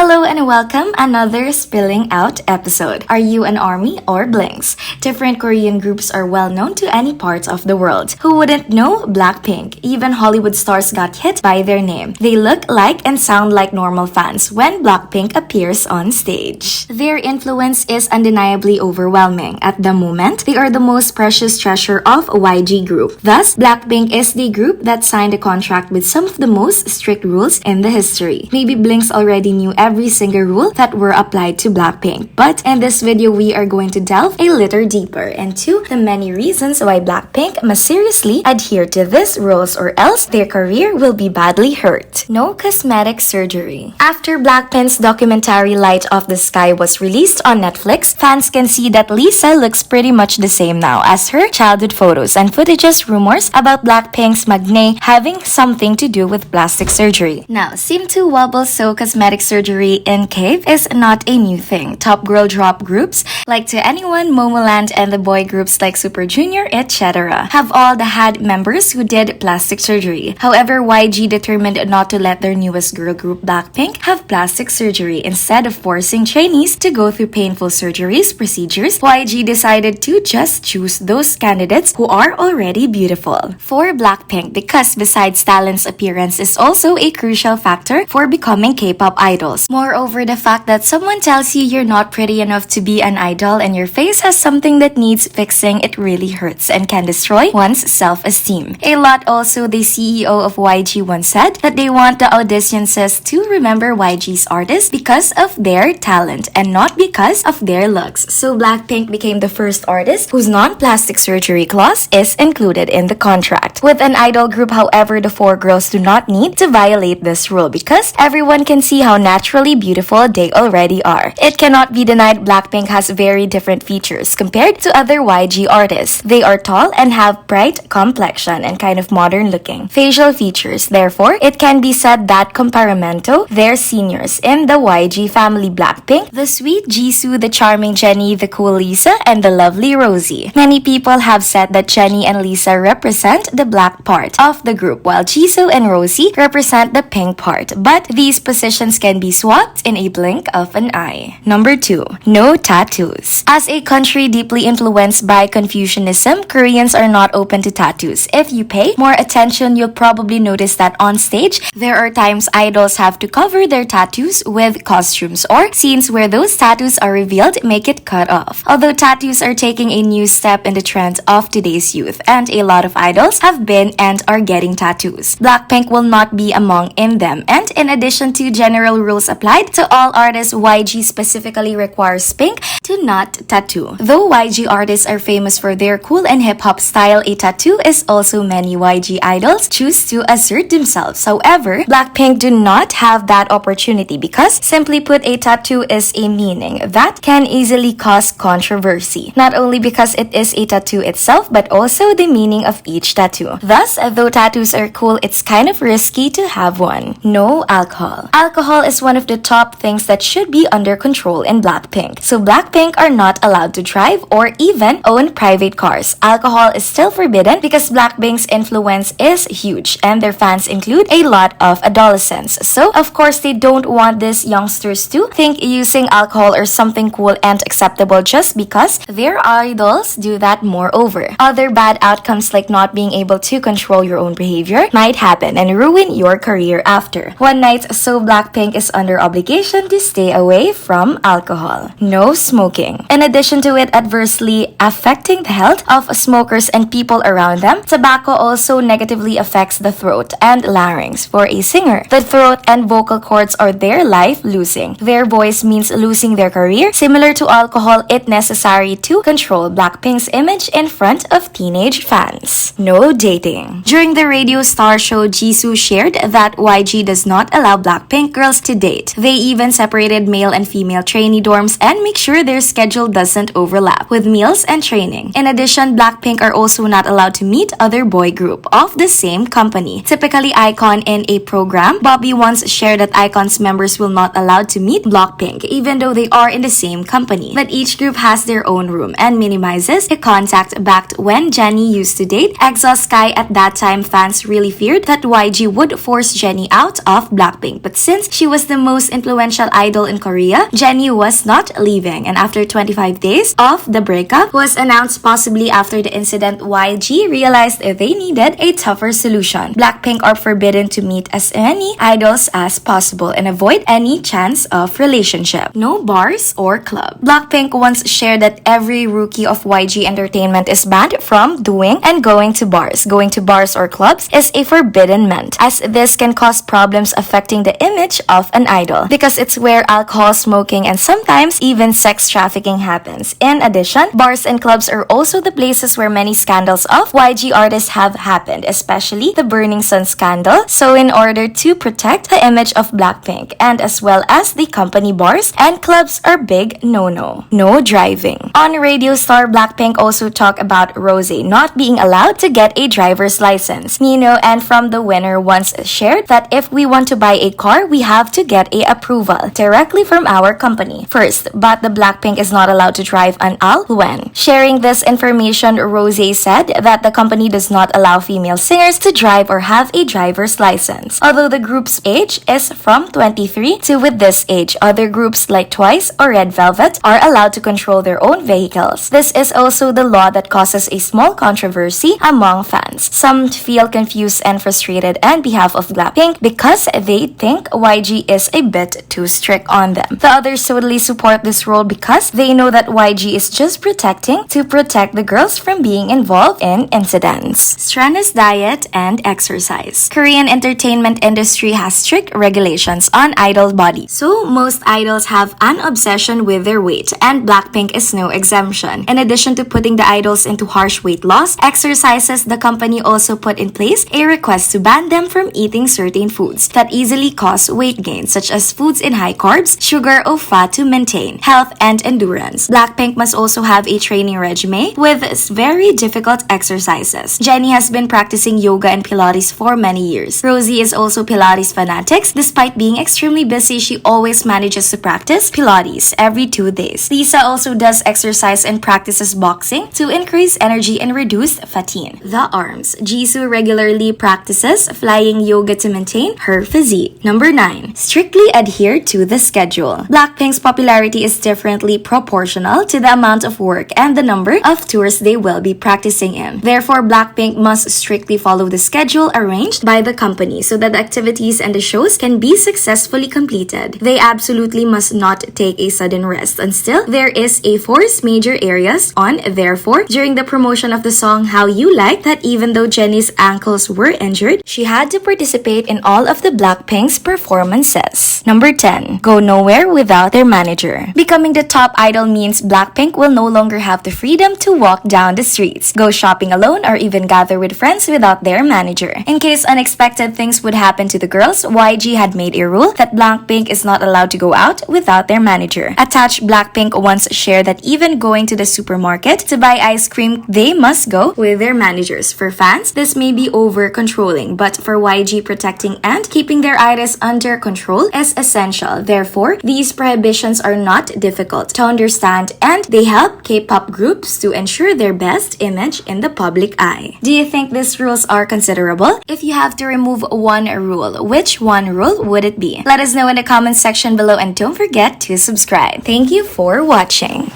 Hello and welcome another Spilling Out episode. Are you an ARMY or Blinks? Different Korean groups are well known to any part of the world. Who wouldn't know BLACKPINK? Even Hollywood stars got hit by their name. They look like and sound like normal fans when BLACKPINK appears on stage. Their influence is undeniably overwhelming. At the moment, they are the most precious treasure of YG group. Thus, BLACKPINK is the group that signed a contract with some of the most strict rules in the history. Maybe Blinks already knew every single rule that were applied to BLACKPINK, but in this video we are going to delve a little deeper into the many reasons why BLACKPINK must seriously adhere to these rules or else their career will be badly hurt. No cosmetic surgery. After BLACKPINK's documentary Light of the Sky was released on Netflix, fans can see that Lisa looks pretty much the same now as her childhood photos and footages rumors about BLACKPINK's Magne having something to do with plastic surgery. Now, seem to wobble so cosmetic surgery in K is not a new thing. Top girl drop groups like To Anyone, Momoland, and the boy groups like Super Junior, etc. have all had members who did plastic surgery. However, YG determined not to let their newest girl group BLACKPINK have plastic surgery. Instead of forcing trainees to go through painful procedures, YG decided to just choose those candidates who are already beautiful. For BLACKPINK, because besides talent's appearance is also a crucial factor for becoming K-pop idols. Moreover, the fact that someone tells you you're not pretty enough to be an idol and your face has something that needs fixing, it really hurts and can destroy one's self-esteem. A lot also, the CEO of YG once said that they want the audiences to remember YG's artists because of their talent and not because of their looks. So BLACKPINK became the first artist whose non-plastic surgery clause is included in the contract. With an idol group, however, the four girls do not need to violate this rule because everyone can see how naturally beautiful they already are. It cannot be denied BLACKPINK has very different features compared to other YG artists. They are tall and have bright complexion and kind of modern looking facial features. Therefore, it can be said that comparamento, their seniors in the YG family BLACKPINK, the sweet Jisoo, the charming Jennie, the cool Lisa, and the lovely Rosie. Many people have said that Jennie and Lisa represent the black part of the group while Jisoo and Rosie represent the pink part. But these positions can be swapped in a blink of an eye. Number 2. No tattoos. As a country deeply influenced by Confucianism, Koreans are not open to tattoos. If you pay more attention, you'll probably notice that on stage, there are times idols have to cover their tattoos with costumes or scenes where those tattoos are revealed make it cut off. Although tattoos are taking a new step in the trend of today's youth and a lot of idols have been and are getting tattoos, BLACKPINK will not be among in them. And in addition to general rules applied to all artists, YG specifically requires Pink to not tattoo. Though YG artists are famous for their cool and hip-hop style, a tattoo is also many YG idols choose to assert themselves. However, BLACKPINK do not have that opportunity because, simply put, a tattoo is a meaning that can easily cause controversy. Not only because it is a tattoo itself, but also the meaning of each tattoo. Thus, though tattoos are cool, it's kind of risky to have one. No alcohol. Alcohol is one of the top things that should be under control in BLACKPINK. So BLACKPINK are not allowed to drive or even own private cars. Alcohol is still forbidden because BLACKPINK's influence is huge and their fans include a lot of adolescents. So of course they don't want these youngsters to think using alcohol or something cool and acceptable just because their idols do that. Moreover, other bad outcomes like not being able to control your own behavior might happen and ruin your career after one night. So BLACKPINK is under obligation to stay away from alcohol. No smoking. In addition to it adversely affecting the health of smokers and people around them, tobacco also negatively affects the throat and larynx. For a singer, the throat and vocal cords are their life. Losing their voice means losing their career. Similar to alcohol, it's necessary to control BLACKPINK's image in front of teenage fans. No dating. During the radio star show, Jisoo shared that YG does not allow BLACKPINK girls to date. They even separated male and female trainee dorms and make sure their schedule doesn't overlap with meals and training. In addition, BLACKPINK are also not allowed to meet other boy group of the same company. Typically, iKON in a program, Bobby once shared that iKON's members will not allowed to meet BLACKPINK even though they are in the same company. That each group has their own room and minimizes the contact. Back when Jennie used to date EXO Sky, at that time fans really feared that YG would force Jennie out of BLACKPINK. But since she was the most influential idol in Korea, Jennie was not leaving, and after 25 days of the breakup was announced possibly after the incident, YG realized they needed a tougher solution. BLACKPINK are forbidden to meet as many idols as possible and avoid any chance of relationship. No bars or club. BLACKPINK once shared that every rookie of YG Entertainment is banned from doing and going to bars. Going to bars or clubs is a forbidden meant, as this can cause problems affecting the image of an idol because it's where alcohol, smoking, and sometimes even sex trafficking happens. In addition, bars and clubs are also the places where many scandals of YG artists have happened, especially the Burning Sun scandal. So in order to protect the image of BLACKPINK and as well as the company, bars and clubs are big no-no. No driving. On Radio Star, BLACKPINK also talked about Rose not being allowed to get a driver's license. Nino and From the Winner once shared that if we want to buy a car, we have to get a approval directly from our company first, but the BLACKPINK is not allowed to drive an Alwen. Sharing this information, Rose said that the company does not allow female singers to drive or have a driver's license. Although the group's age is from 23 to with this age, other groups like Twice or Red Velvet are allowed to control their own vehicles. This is also the law that causes a small controversy among fans. Some feel confused and frustrated on behalf of BLACKPINK because they think YG is a bit too strict on them. The others totally support this rule because they know that YG is just protect the girls from being involved in incidents. Strenuous diet and exercise. Korean entertainment industry has strict regulations on idol body, so most idols have an obsession with their weight, and BLACKPINK is no exemption. In addition to putting the idols into harsh weight loss exercises, the company also put in place a request to ban them from eating certain foods that easily cause weight gain, such as foods in high carbs, sugar, or fat to maintain health and endurance. BLACKPINK must also have a training regime with very difficult exercises. Jennie has been practicing yoga and Pilates for many years. Rosie is also Pilates fanatics. Despite being extremely busy, she always manages to practice Pilates every 2 days. Lisa also does exercise and practices boxing to increase energy and reduce fatigue. The arms. Jisoo regularly practices flying yoga to maintain her physique. Number 9. Strictly adhere to the schedule. BLACKPINK's popularity is differently proportional to the amount of work and the number of tours they will be practicing in. Therefore, BLACKPINK must strictly follow the schedule arranged by the company so that the activities and the shows can be successfully completed. They absolutely must not take a sudden rest until there is a 4 major areas on. Therefore, during the promotion of the song How You Like That, even though Jennie's ankles were injured, she had to participate in all of the BLACKPINK's performances. Number 10. Go nowhere without their manager. Becoming the top idol means BLACKPINK will no longer have the freedom to walk down the streets, go shopping alone, or even gather with friends without their manager. In case unexpected things would happen to the girls, YG had made a rule that BLACKPINK is not allowed to go out without their manager. Attached, BLACKPINK once shared that even going to the supermarket to buy ice cream, they must go with their managers. For fans, this may be over-controlling, but for YG, protecting and keeping their idols under control is essential. Therefore, these prohibitions are not difficult to understand and they help K-pop groups to ensure their best image in the public eye. Do you think these rules are considerable? If you have to remove one rule, which one rule would it be? Let us know in the comment section below and don't forget to subscribe. Thank you for watching.